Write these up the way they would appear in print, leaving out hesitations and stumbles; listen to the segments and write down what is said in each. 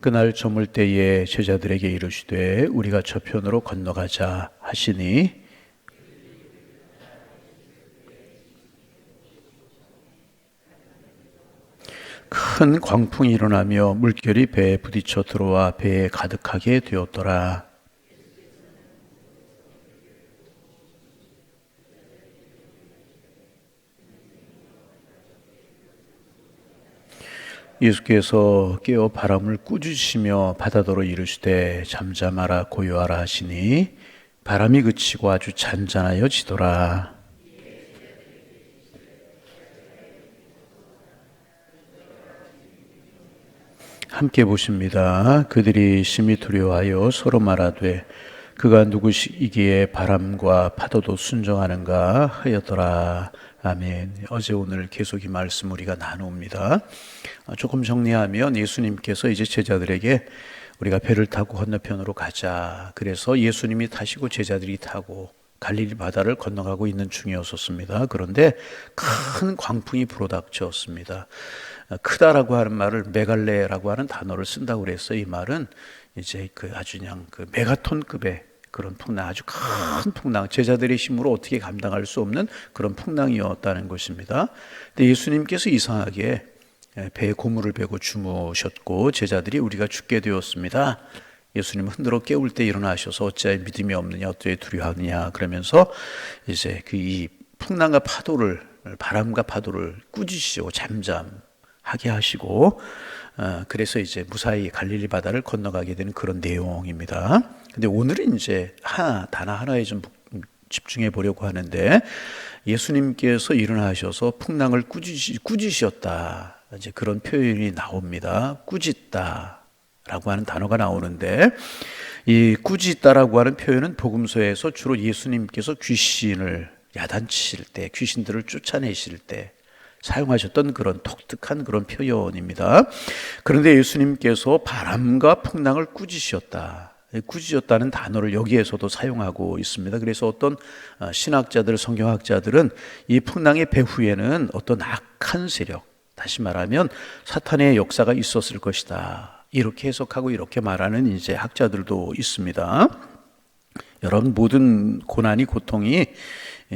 그날 저물 때에 제자들에게 이르시되 우리가 저편으로 건너가자 하시니 큰 광풍이 일어나며 물결이 배에 부딪혀 들어와 배에 가득하게 되었더라. 예수께서 깨어 바람을 꾸짖으시며 바다더러 이르시되 잠잠하라 고요하라 하시니 바람이 그치고 아주 잔잔하여지더라. 함께 보십니다. 그들이 심히 두려워하여 서로 말하되 그가 누구시기에 바람과 파도도 순종하는가 하였더라. 아멘. 어제 오늘 계속 이 말씀 우리가 나눕니다. 조금 정리하면 예수님께서 이제 제자들에게 우리가 배를 타고 건너편으로 가자. 그래서 예수님이 타시고 제자들이 타고 갈릴리 바다를 건너가고 있는 중이었습니다. 그런데 큰 광풍이 불어닥쳤습니다. 크다라고 하는 말을 메갈레라고 하는 단어를 쓴다고 그랬어요. 이 말은 이제 아주 그냥 메가톤급의 그런 풍랑, 아주 큰 풍랑, 제자들의 힘으로 어떻게 감당할 수 없는 그런 풍랑이었다는 것입니다. 근데 예수님께서 이상하게 배에 고무를 베고 주무셨고 제자들이 우리가 죽게 되었습니다. 예수님은 흔들어 깨울 때 일어나셔서 어찌하여 믿음이 없느냐, 어찌하여 두려워하느냐 그러면서 이제 이 풍랑과 파도를, 바람과 파도를 꾸짖으시고 잠잠하게 하시고 그래서 이제 무사히 갈릴리 바다를 건너가게 되는 그런 내용입니다. 근데 오늘은 이제 단 하나에 좀 집중해 보려고 하는데 예수님께서 일어나셔서 풍랑을 꾸짖으셨다. 이제 그런 표현이 나옵니다. 꾸짖다라고 하는 단어가 나오는데 이 꾸짖다라고 하는 표현은 복음서에서 주로 예수님께서 귀신을 야단치실 때, 귀신들을 쫓아내실 때 사용하셨던 그런 독특한 그런 표현입니다. 그런데 예수님께서 바람과 풍랑을 꾸짖으셨다. 꾸짖었다는 단어를 여기에서도 사용하고 있습니다. 그래서 어떤 신학자들, 성경학자들은 이 풍랑의 배후에는 어떤 악한 세력, 다시 말하면 사탄의 역사가 있었을 것이다. 이렇게 해석하고 이렇게 말하는 이제 학자들도 있습니다. 여러분, 모든 고난이, 고통이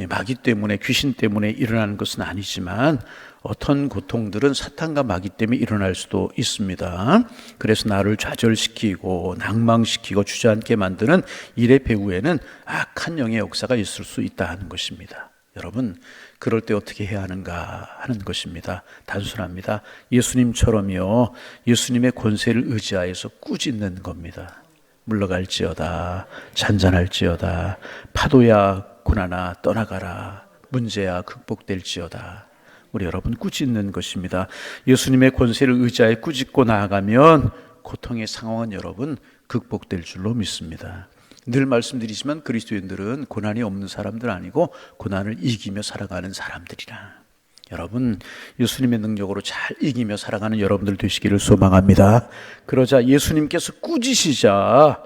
마귀 때문에, 귀신 때문에 일어나는 것은 아니지만 어떤 고통들은 사탄과 마귀 때문에 일어날 수도 있습니다. 그래서 나를 좌절시키고 낭망시키고 주저앉게 만드는 일의 배후에는 악한 영의 역사가 있을 수 있다 하는 것입니다. 여러분, 그럴 때 어떻게 해야 하는가 하는 것입니다. 단순합니다. 예수님처럼요, 예수님의 권세를 의지하여서 꾸짖는 겁니다. 물러갈지어다, 잔잔할지어다, 파도야 고난아 떠나가라, 문제야 극복될지어다. 우리 여러분 꾸짖는 것입니다. 예수님의 권세를 의지하여 꾸짖고 나아가면 고통의 상황은 여러분 극복될 줄로 믿습니다. 늘 말씀드리지만 그리스도인들은 고난이 없는 사람들 아니고 고난을 이기며 살아가는 사람들이라. 여러분, 예수님의 능력으로 잘 이기며 살아가는 여러분들 되시기를 소망합니다. 그러자 예수님께서 꾸짖으시자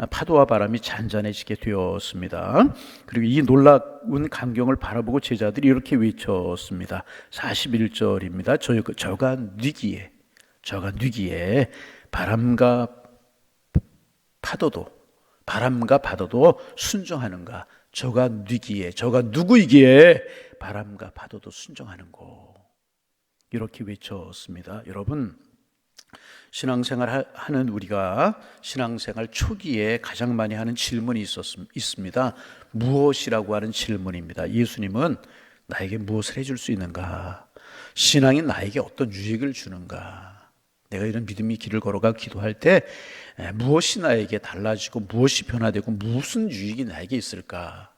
파도와 바람이 잔잔해지게 되었습니다. 그리고 이 놀라운 광경을 바라보고 제자들이 이렇게 외쳤습니다. 41절입니다. 저가 뉘기에 바람과 파도도 순종하는가? 저가 뉘기에, 저가 누구이기에 바람과 파도도 순종하는고. 이렇게 외쳤습니다. 여러분, 신앙생활 하는 우리가 신앙생활 초기에 가장 많이 하는 질문이 있습니다. 무엇이라고 하는 질문입니다. 예수님은 나에게 무엇을 해줄 수 있는가? 신앙이 나에게 어떤 유익을 주는가? 내가 이런 믿음의 길을 걸어가 기도할 때 무엇이 나에게 달라지고 무엇이 변화되고 무슨 유익이 나에게 있을까?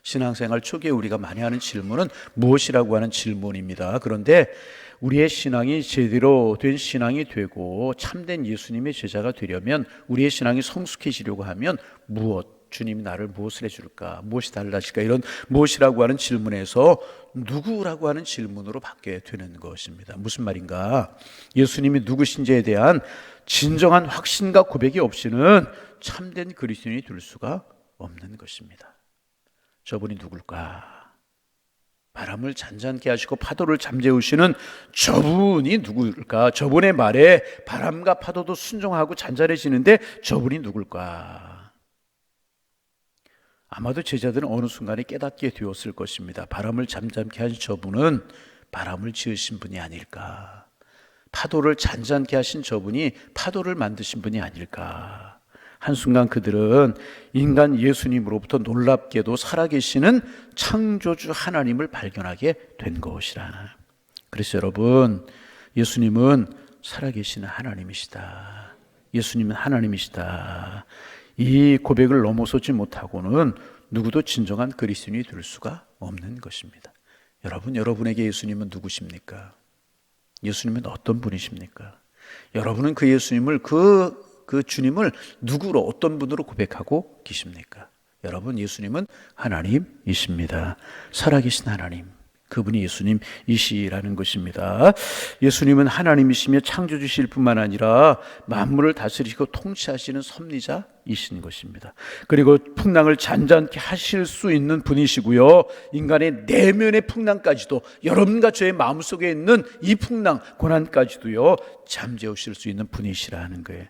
신앙생활 초기에 우리가 많이 하는 질문은 무엇이라고 하는 질문입니다. 그런데 우리의 신앙이 제대로 된 신앙이 되고 참된 예수님의 제자가 되려면, 우리의 신앙이 성숙해지려고 하면 주님이 나를 무엇을 해줄까? 무엇이 달라질까? 이런 무엇이라고 하는 질문에서 누구라고 하는 질문으로 바뀌게 되는 것입니다. 무슨 말인가? 예수님이 누구신지에 대한 진정한 확신과 고백이 없이는 참된 그리스도인이 될 수가 없는 것입니다. 저분이 누굴까? 바람을 잔잔케 하시고 파도를 잠재우시는 저분이 누구일까? 저분의 말에 바람과 파도도 순종하고 잔잔해지는데 저분이 누굴까? 아마도 제자들은 어느 순간에 깨닫게 되었을 것입니다. 바람을 잠잠케 하신 저분은 바람을 지으신 분이 아닐까? 파도를 잔잔케 하신 저분이 파도를 만드신 분이 아닐까? 한순간 그들은 인간 예수님으로부터 놀랍게도 살아계시는 창조주 하나님을 발견하게 된 것이라. 그래서 여러분, 예수님은 살아계시는 하나님이시다. 예수님은 하나님이시다. 이 고백을 넘어서지 못하고는 누구도 진정한 그리스도인이 될 수가 없는 것입니다. 여러분, 여러분에게 예수님은 누구십니까? 예수님은 어떤 분이십니까? 여러분은 그 예수님을 그 주님을 누구로 어떤 분으로 고백하고 계십니까? 여러분, 예수님은 하나님이십니다. 살아계신 하나님, 그분이 예수님이시라는 것입니다. 예수님은 하나님이시며 창조주실 뿐만 아니라 만물을 다스리시고 통치하시는 섭리자이신 것입니다. 그리고 풍랑을 잔잔케 하실 수 있는 분이시고요, 인간의 내면의 풍랑까지도, 여러분과 저의 마음속에 있는 이 풍랑, 고난까지도요 잠재우실 수 있는 분이시라는 거예요.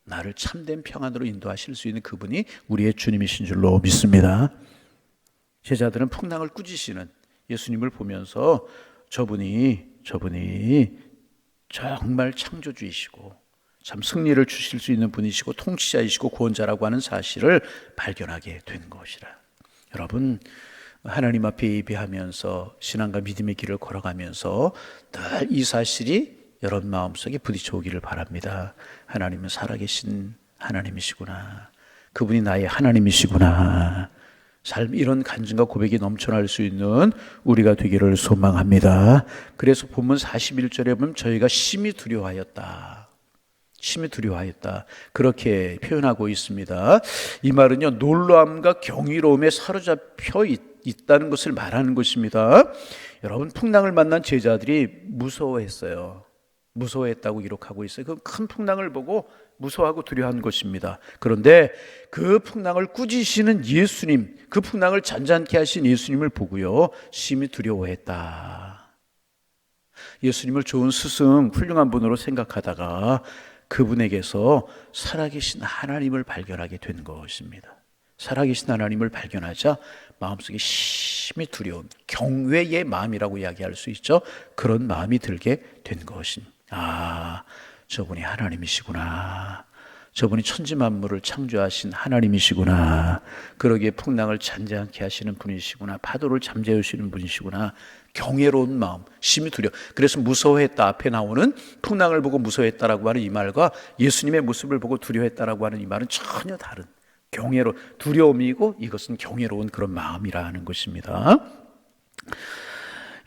나를 참된 평안으로 인도하실 수 있는 그분이 우리의 주님이신 줄로 믿습니다. 제자들은 풍랑을 꾸짖으시는 예수님을 보면서 저분이 정말 창조주이시고 참 승리를 주실 수 있는 분이시고 통치자이시고 구원자라고 하는 사실을 발견하게 된 것이라. 여러분, 하나님 앞에 예배하면서 신앙과 믿음의 길을 걸어가면서 늘 이 사실이 여러분 마음속에 부딪혀 오기를 바랍니다. 하나님은 살아계신 하나님이시구나. 그분이 나의 하나님이시구나. 삶, 이런 간증과 고백이 넘쳐날 수 있는 우리가 되기를 소망합니다. 그래서 본문 41절에 보면 저희가 심히 두려워하였다. 심히 두려워하였다. 그렇게 표현하고 있습니다. 이 말은요, 놀라움과 경이로움에 사로잡혀 있다는 것을 말하는 것입니다. 여러분, 풍랑을 만난 제자들이 무서워했어요. 무서워했다고 기록하고 있어요. 그 큰 풍랑을 보고 무서워하고 두려워한 것입니다. 그런데 그 풍랑을 꾸짖으시는 예수님, 그 풍랑을 잔잔케 하신 예수님을 보고요, 심히 두려워했다. 예수님을 좋은 스승, 훌륭한 분으로 생각하다가 그분에게서 살아계신 하나님을 발견하게 된 것입니다. 살아계신 하나님을 발견하자 마음속에 심히 두려운 경외의 마음이라고 이야기할 수 있죠. 그런 마음이 들게 된 것입니다. 아, 저분이 하나님이시구나. 저분이 천지 만물을 창조하신 하나님이시구나. 그러기에 풍랑을 잔잔케 하시는 분이시구나. 파도를 잠재우시는 분이시구나. 경외로운 마음, 심히 두려워. 그래서 무서워했다 앞에 나오는 풍랑을 보고 무서워했다라고 하는 이 말과 예수님의 모습을 보고 두려워했다라고 하는 이 말은 전혀 다른 두려움이고, 이것은 경외로운 그런 마음이라는 것입니다.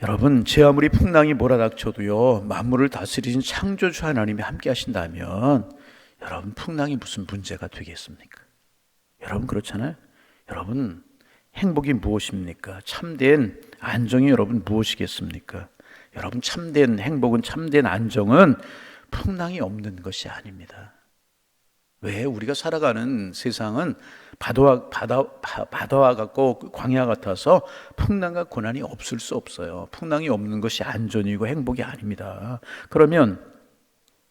여러분, 제 아무리 풍랑이 몰아닥쳐도요, 만물을 다스리신 창조주 하나님이 함께 하신다면 여러분, 풍랑이 무슨 문제가 되겠습니까? 여러분, 그렇잖아요. 여러분, 행복이 무엇입니까? 참된 안정이 여러분 무엇이겠습니까? 여러분, 참된 행복은, 참된 안정은 풍랑이 없는 것이 아닙니다. 왜? 우리가 살아가는 세상은 바다와 같고 광야 같아서 풍랑과 고난이 없을 수 없어요. 풍랑이 없는 것이 안전이고 행복이 아닙니다. 그러면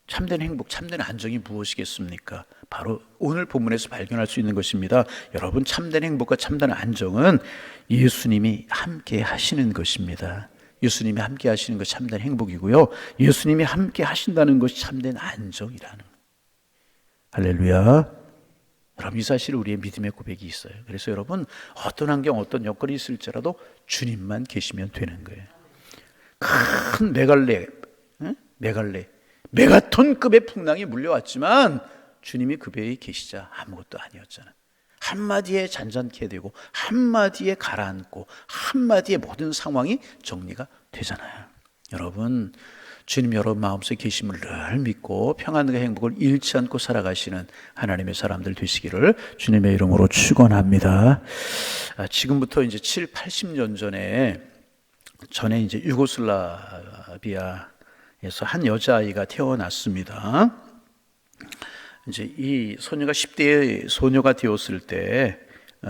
참된 행복, 참된 안정이 무엇이겠습니까? 바로 오늘 본문에서 발견할 수 있는 것입니다. 여러분, 참된 행복과 참된 안정은 예수님이 함께 하시는 것입니다. 예수님이 함께 하시는 것이 참된 행복이고요, 예수님이 함께 하신다는 것이 참된 안정이라는 거예요. 할렐루야. 여러분, 이 사실 우리의 믿음의 고백이 있어요. 그래서 여러분, 어떤 환경, 어떤 여건이 있을지라도 주님만 계시면 되는 거예요. 큰 메가톤급의 풍랑이 물려왔지만 주님이 그 배에 계시자 아무것도 아니었잖아요. 한마디에 잔잔케 되고 한마디에 가라앉고 한마디에 모든 상황이 정리가 되잖아요. 여러분, 주님 여러분 마음속에 계심을 늘 믿고 평안과 행복을 잃지 않고 살아가시는 하나님의 사람들 되시기를 주님의 이름으로 축원합니다. 지금부터 이제 80년 전에 이제 유고슬라비아에서 한 여자아이가 태어났습니다. 이제 이 소녀가 10대의 소녀가 되었을 때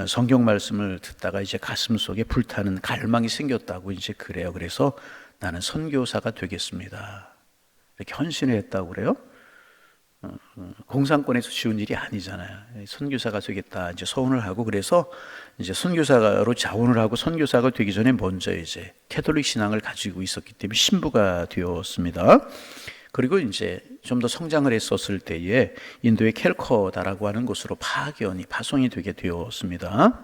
성경 말씀을 듣다가 이제 가슴 속에 불타는 갈망이 생겼다고 이제 그래요. 그래서 나는 선교사가 되겠습니다. 이렇게 헌신을 했다고 그래요. 공산권에서 쉬운 일이 아니잖아요. 선교사가 되겠다 이제 서원을 하고, 그래서 이제 선교사로 자원을 하고 선교사가 되기 전에 먼저 이제 캐톨릭 신앙을 가지고 있었기 때문에 신부가 되었습니다. 그리고 이제 좀 더 성장을 했었을 때에 인도의 캘커다라고 하는 곳으로 파송이 되게 되었습니다.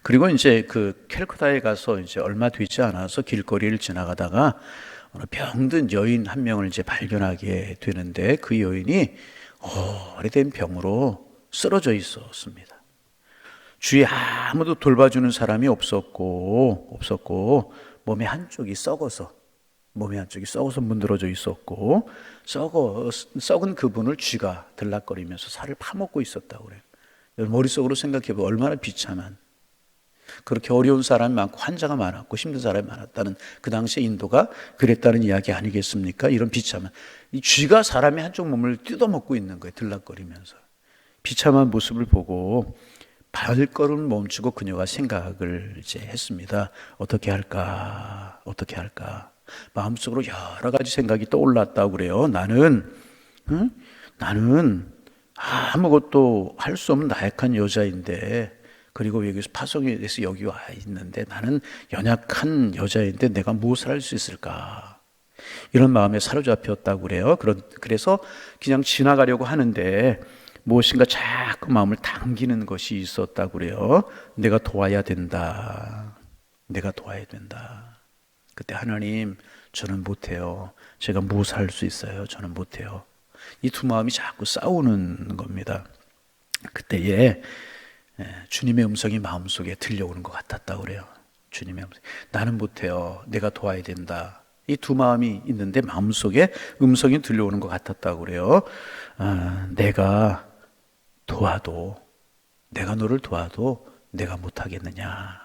그리고 이제 그 캘커타에 가서 이제 얼마 되지 않아서 길거리를 지나가다가 어느 병든 여인 한 명을 이제 발견하게 되는데, 그 여인이 오래된 병으로 쓰러져 있었습니다. 주위에 아무도 돌봐주는 사람이 없었고 몸의 한쪽이 썩어서 문드러져 있었고, 썩은 그분을 쥐가 들락거리면서 살을 파먹고 있었다고 그래요. 머릿속으로 생각해보면 얼마나 비참한, 그렇게 어려운 사람이 많고 환자가 많았고 힘든 사람이 많았다는, 그 당시에 인도가 그랬다는 이야기 아니겠습니까? 이런 비참한, 이 쥐가 사람의 한쪽 몸을 뜯어먹고 있는 거예요. 들락거리면서. 비참한 모습을 보고 발걸음을 멈추고 그녀가 생각을 이제 했습니다. 어떻게 할까? 마음속으로 여러 가지 생각이 떠올랐다고 그래요. 나는 아무것도 할 수 없는 나약한 여자인데, 그리고 여기서 파송에 대해서 여기 와 있는데 나는 연약한 여자인데 내가 무엇을 할 수 있을까? 이런 마음에 사로잡혔다고 그래요. 그래서 그냥 지나가려고 하는데 무엇인가 자꾸 마음을 당기는 것이 있었다고 그래요. 내가 도와야 된다. 그때 하나님, 저는 못해요. 제가 무엇을 할 수 있어요? 저는 못해요. 이 두 마음이 자꾸 싸우는 겁니다. 그때에 주님의 음성이 마음속에 들려오는 것 같았다고 그래요. 주님의 음성. 나는 못해요. 내가 도와야 된다. 이 두 마음이 있는데 마음속에 음성이 들려오는 것 같았다고 그래요. 내가 너를 도와도 내가 못하겠느냐.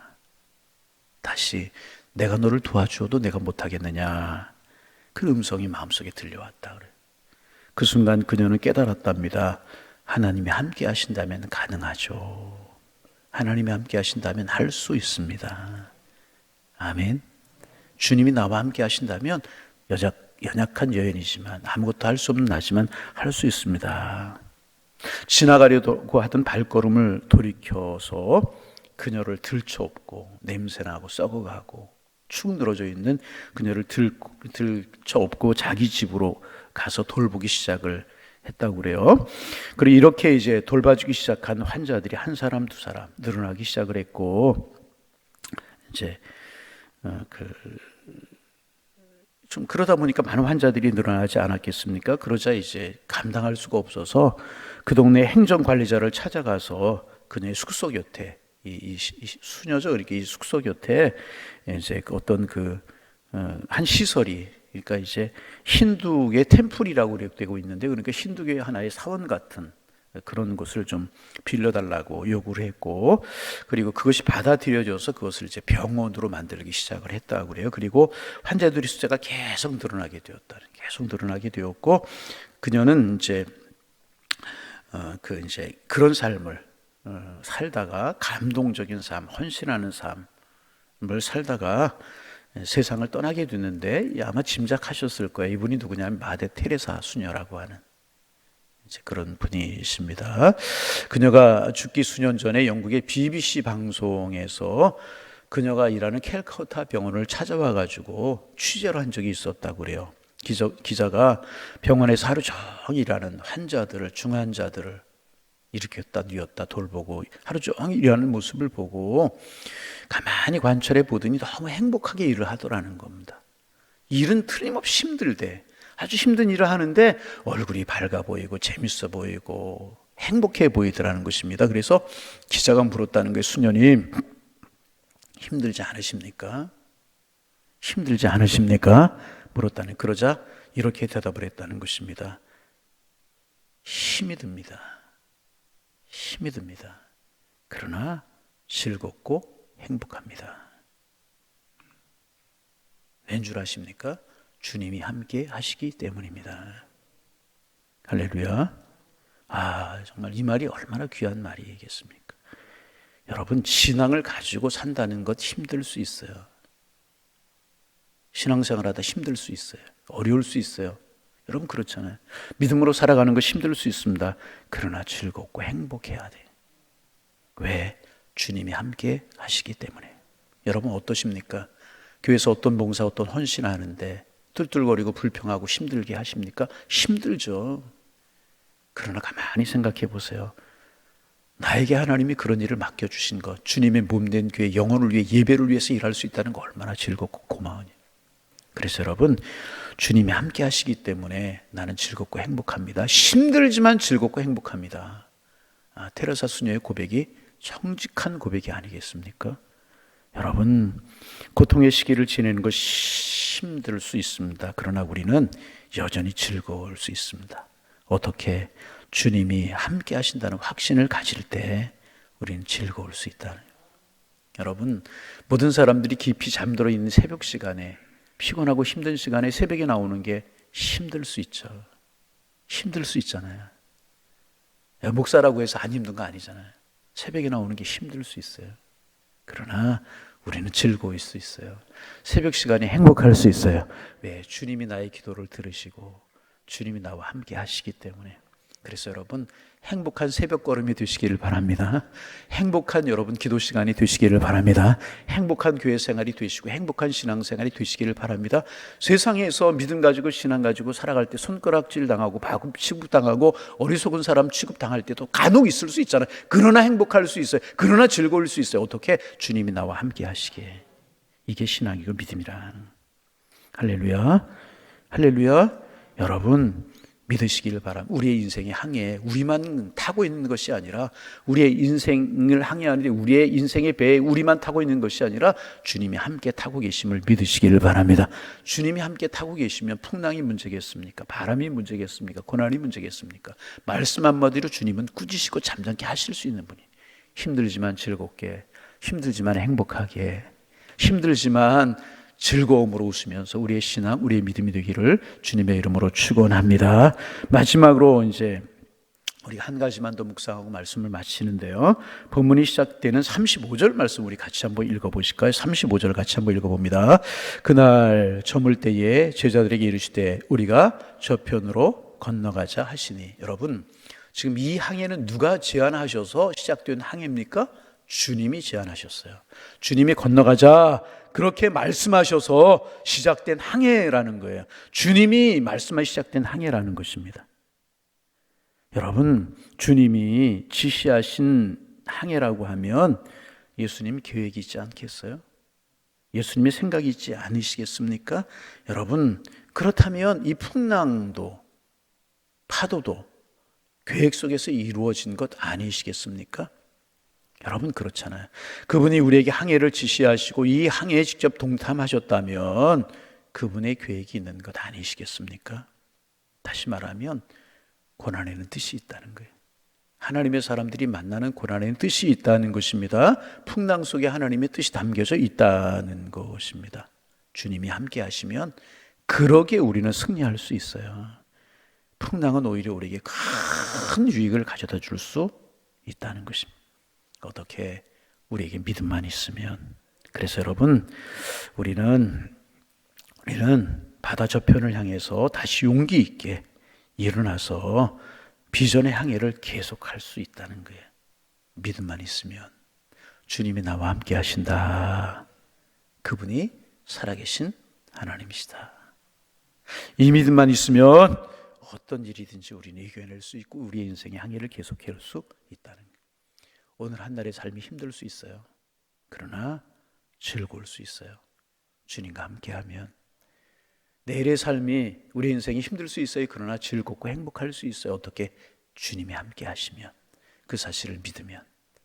다시, 내가 너를 도와주어도 내가 못하겠느냐. 그 음성이 마음속에 들려왔다 그래요. 그 순간 그녀는 깨달았답니다. 하나님이 함께 하신다면 가능하죠. 하나님이 함께 하신다면 할 수 있습니다. 아멘. 주님이 나와 함께 하신다면 연약한 여인이지만, 아무것도 할 수 없는 나지만 할 수 있습니다. 지나가려고 하던 발걸음을 돌이켜서 그녀를 들쳐업고, 냄새나고 썩어가고 축 늘어져 있는 그녀를 들쳐업고 자기 집으로 가서 돌보기 시작을 했다고 그래요. 그리고 이렇게 이제 돌봐주기 시작한 환자들이 한 사람 두 사람 늘어나기 시작을 했고, 이제 좀 그러다 보니까 많은 환자들이 늘어나지 않았겠습니까? 그러자 이제 감당할 수가 없어서 그 동네 행정관리자를 찾아가서 그녀의 숙소 곁에, 이 수녀죠. 이렇게 이 숙소 곁에 이제 어떤 한 시설이, 그러니까 이제 힌두의 템플이라고 되고 있는데, 그러니까 힌두교의 하나의 사원 같은 그런 곳을 좀 빌려달라고 요구를 했고, 그리고 그것이 받아들여져서 그것을 이제 병원으로 만들기 시작을 했다고 그래요. 그리고 환자들의 숫자가 계속 늘어나게 되었고, 그녀는 이제 그런 삶을 살다가, 감동적인 삶, 헌신하는 삶을 살다가 세상을 떠나게 됐는데, 아마 짐작하셨을 거예요. 이분이 누구냐면 마대 테레사 수녀라고 하는 이제 그런 분이십니다. 그녀가 죽기 수년 전에 영국의 BBC 방송에서 그녀가 일하는 캘커타 병원을 찾아와 가지고 취재를 한 적이 있었다고 그래요. 기자가 병원에서 하루 종일 일하는 환자들을, 중환자들을 일으켰다 뉘었다 돌보고 하루 종일 일하는 모습을 보고 가만히 관찰해 보더니 너무 행복하게 일을 하더라는 겁니다. 일은 틀림없이 힘들대. 아주 힘든 일을 하는데 얼굴이 밝아 보이고 재밌어 보이고 행복해 보이더라는 것입니다. 그래서 기자가 물었다는 거예요. 수녀님, 힘들지 않으십니까? 물었다는. 그러자 이렇게 대답을 했다는 것입니다. 힘이 듭니다. 그러나 즐겁고 행복합니다. 왠 줄 아십니까? 주님이 함께 하시기 때문입니다. 할렐루야. 정말 이 말이 얼마나 귀한 말이겠습니까? 여러분, 신앙을 가지고 산다는 것 힘들 수 있어요. 신앙생활하다 힘들 수 있어요. 어려울 수 있어요. 여러분 그렇잖아요. 믿음으로 살아가는 거 힘들 수 있습니다. 그러나 즐겁고 행복해야 돼요. 왜? 주님이 함께 하시기 때문에. 여러분 어떠십니까? 교회에서 어떤 봉사, 어떤 헌신하는데 툴툴거리고 불평하고 힘들게 하십니까? 힘들죠. 그러나 가만히 생각해 보세요. 나에게 하나님이 그런 일을 맡겨주신 것, 주님의 몸된 교회, 영혼을 위해, 예배를 위해서 일할 수 있다는 거 얼마나 즐겁고 고마우니. 그래서 여러분, 주님이 함께 하시기 때문에 나는 즐겁고 행복합니다. 힘들지만 즐겁고 행복합니다. 테레사 수녀의 고백이 정직한 고백이 아니겠습니까? 여러분, 고통의 시기를 지내는 것이 힘들 수 있습니다. 그러나 우리는 여전히 즐거울 수 있습니다. 어떻게? 주님이 함께 하신다는 확신을 가질 때 우리는 즐거울 수 있다는. 여러분, 모든 사람들이 깊이 잠들어 있는 새벽 시간에, 피곤하고 힘든 시간에 새벽에 나오는 게 힘들 수 있죠. 힘들 수 있잖아요. 목사라고 해서 안 힘든 거 아니잖아요. 새벽에 나오는 게 힘들 수 있어요. 그러나 우리는 즐거울 수 있어요. 새벽 시간이 행복할 수 있어요. 왜? 주님이 나의 기도를 들으시고 주님이 나와 함께 하시기 때문에. 그래서 여러분, 행복한 새벽 걸음이 되시기를 바랍니다. 행복한 여러분 기도 시간이 되시기를 바랍니다. 행복한 교회 생활이 되시고 행복한 신앙 생활이 되시기를 바랍니다. 세상에서 믿음 가지고 신앙 가지고 살아갈 때 손가락질 당하고 바구 취급당하고 어리석은 사람 취급당할 때도 간혹 있을 수 있잖아요. 그러나 행복할 수 있어요. 그러나 즐거울 수 있어요. 어떻게? 주님이 나와 함께 하시기에. 이게 신앙이고 믿음이란. 할렐루야. 할렐루야. 여러분 믿으시기를 바랍니다. 우리의 인생의 항해에 우리만 타고 있는 것이 아니라, 우리의 인생을 항해하는데 우리의 인생의 배에 우리만 타고 있는 것이 아니라 주님이 함께 타고 계심을 믿으시기를 바랍니다. 주님이 함께 타고 계시면 풍랑이 문제겠습니까? 바람이 문제겠습니까? 고난이 문제겠습니까? 말씀 한마디로 주님은 꾸짖으시고 잠잠케 하실 수 있는 분이. 힘들지만 즐겁게, 힘들지만 행복하게, 힘들지만 즐거움으로 웃으면서 우리의 신앙, 우리의 믿음이 되기를 주님의 이름으로 축원합니다. 마지막으로 이제 우리 한 가지만 더 묵상하고 말씀을 마치는데요. 본문이 시작되는 35절 말씀 우리 같이 한번 읽어보실까요? 35절 같이 한번 읽어봅니다. 그날 저물 때에 제자들에게 이르시되 우리가 저편으로 건너가자 하시니. 여러분, 지금 이 항해는 누가 제안하셔서 시작된 항해입니까? 주님이 제안하셨어요. 주님이 건너가자 그렇게 말씀하셔서 시작된 항해라는 거예요. 주님이 말씀하시 시작된 항해라는 것입니다. 여러분, 주님이 지시하신 항해라고 하면 예수님 계획이 있지 않겠어요? 예수님의 생각이 있지 않으시겠습니까? 여러분, 그렇다면 이 풍랑도 파도도 계획 속에서 이루어진 것 아니시겠습니까? 여러분 그렇잖아요. 그분이 우리에게 항해를 지시하시고 이 항해에 직접 동참하셨다면 그분의 계획이 있는 것 아니시겠습니까? 다시 말하면 고난에는 뜻이 있다는 거예요. 하나님의 사람들이 만나는 고난에는 뜻이 있다는 것입니다. 풍랑 속에 하나님의 뜻이 담겨져 있다는 것입니다. 주님이 함께 하시면 그러게 우리는 승리할 수 있어요. 풍랑은 오히려 우리에게 큰 유익을 가져다 줄 수 있다는 것입니다. 어떻게? 우리에게 믿음만 있으면. 그래서 여러분, 우리는 바다 저편을 향해서 다시 용기 있게 일어나서 비전의 항해를 계속할 수 있다는 거예요. 믿음만 있으면. 주님이 나와 함께 하신다. 그분이 살아계신 하나님이시다. 이 믿음만 있으면 어떤 일이든지 우리는 이겨낼 수 있고 우리의 인생의 항해를 계속할 수 있다는 거예요. 오늘 한날의 삶이 힘들 수 있어요. 그러나 즐거울 수 있어요. 주님과 함께하면. 내일의 삶이, 우리 인생이 힘들 수 있어요. 그러나 즐겁고 행복할 수 있어요. 어떻게? 주님이 함께 하시면, 그 사실을 믿으면.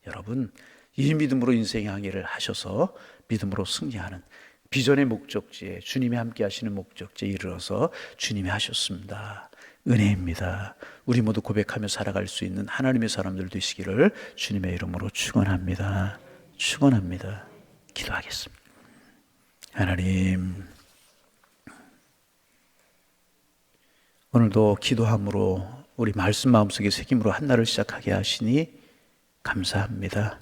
여러분, 이 믿음으로 인생의 항해를 하셔서 믿음으로 승리하는 비전의 목적지에, 주님이 함께 하시는 목적지에 이르러서 주님이 하셨습니다. 은혜입니다. 우리 모두 고백하며 살아갈 수 있는 하나님의 사람들 되시기를 주님의 이름으로 축원합니다. 축원합니다. 기도하겠습니다. 하나님, 오늘도 기도함으로 우리 말씀 마음속에 새김으로 한날을 시작하게 하시니 감사합니다.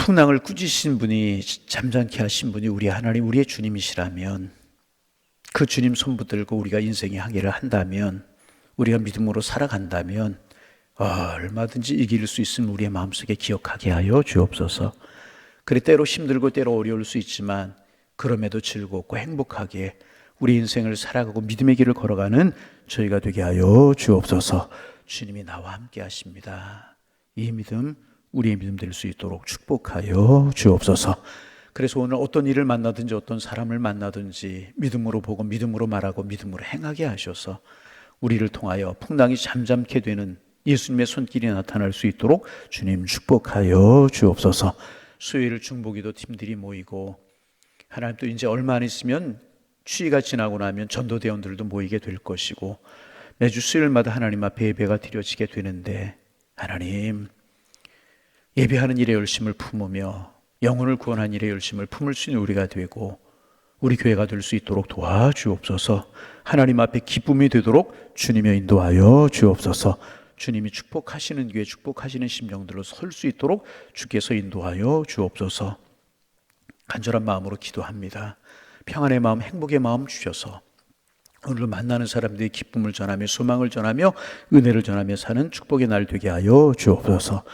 풍랑을 꾸짖으신 분이, 잠잠케 하신 분이 우리 하나님, 우리의 주님이시라면, 그 주님 손 붙들고 우리가 인생의 항해를 한다면, 우리가 믿음으로 살아간다면 얼마든지 이길 수 있음을 우리의 마음속에 기억하게 하여 주옵소서. 그래 때로 힘들고 때로 어려울 수 있지만 그럼에도 즐겁고 행복하게 우리 인생을 살아가고 믿음의 길을 걸어가는 저희가 되게 하여 주옵소서. 주님이 나와 함께 하십니다. 이 믿음 우리의 믿음 될 수 있도록 축복하여 주옵소서. 그래서 오늘 어떤 일을 만나든지 어떤 사람을 만나든지 믿음으로 보고 믿음으로 말하고 믿음으로 행하게 하셔서 우리를 통하여 풍랑이 잠잠케 되는 예수님의 손길이 나타날 수 있도록 주님 축복하여 주옵소서. 수요일 중보기도 팀들이 모이고 하나님 또 이제 얼마 안 있으면 추위가 지나고 나면 전도대원들도 모이게 될 것이고 매주 수요일마다 하나님 앞에 예배가 드려지게 되는데 하나님 예배하는 일에 열심을 품으며 영혼을 구원하는 일에 열심을 품을 수 있는 우리가 되고 우리 교회가 될 수 있도록 도와주옵소서. 하나님 앞에 기쁨이 되도록 주님의 인도하여 주옵소서. 주님이 축복하시는 교회, 축복하시는 심령들로 설 수 있도록 주께서 인도하여 주옵소서. 간절한 마음으로 기도합니다. 평안의 마음, 행복의 마음 주셔서 오늘 만나는 사람들이 기쁨을 전하며 소망을 전하며 은혜를 전하며 사는 축복의 날 되게 하여 주옵소서.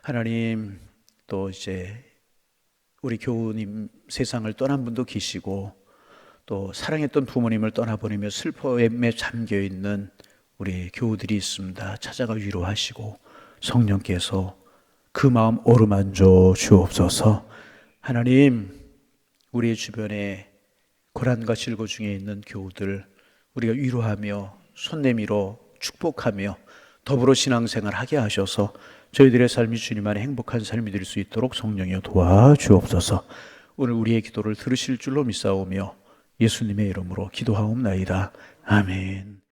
하나님 또 이제 우리 교우님 세상을 떠난 분도 계시고 또 사랑했던 부모님을 떠나보내며 슬픔에 잠겨있는 우리 교우들이 있습니다. 찾아가 위로하시고 성령께서 그 마음 어루만져 주옵소서. 하나님 우리의 주변에 고난과 질고 중에 있는 교우들 우리가 위로하며 손 내밀어 축복하며 더불어 신앙생활 하게 하셔서 저희들의 삶이 주님 안에 행복한 삶이 될 수 있도록 성령이여 도와주옵소서. 오늘 우리의 기도를 들으실 줄로 믿사오며 예수님의 이름으로 기도하옵나이다. 아멘.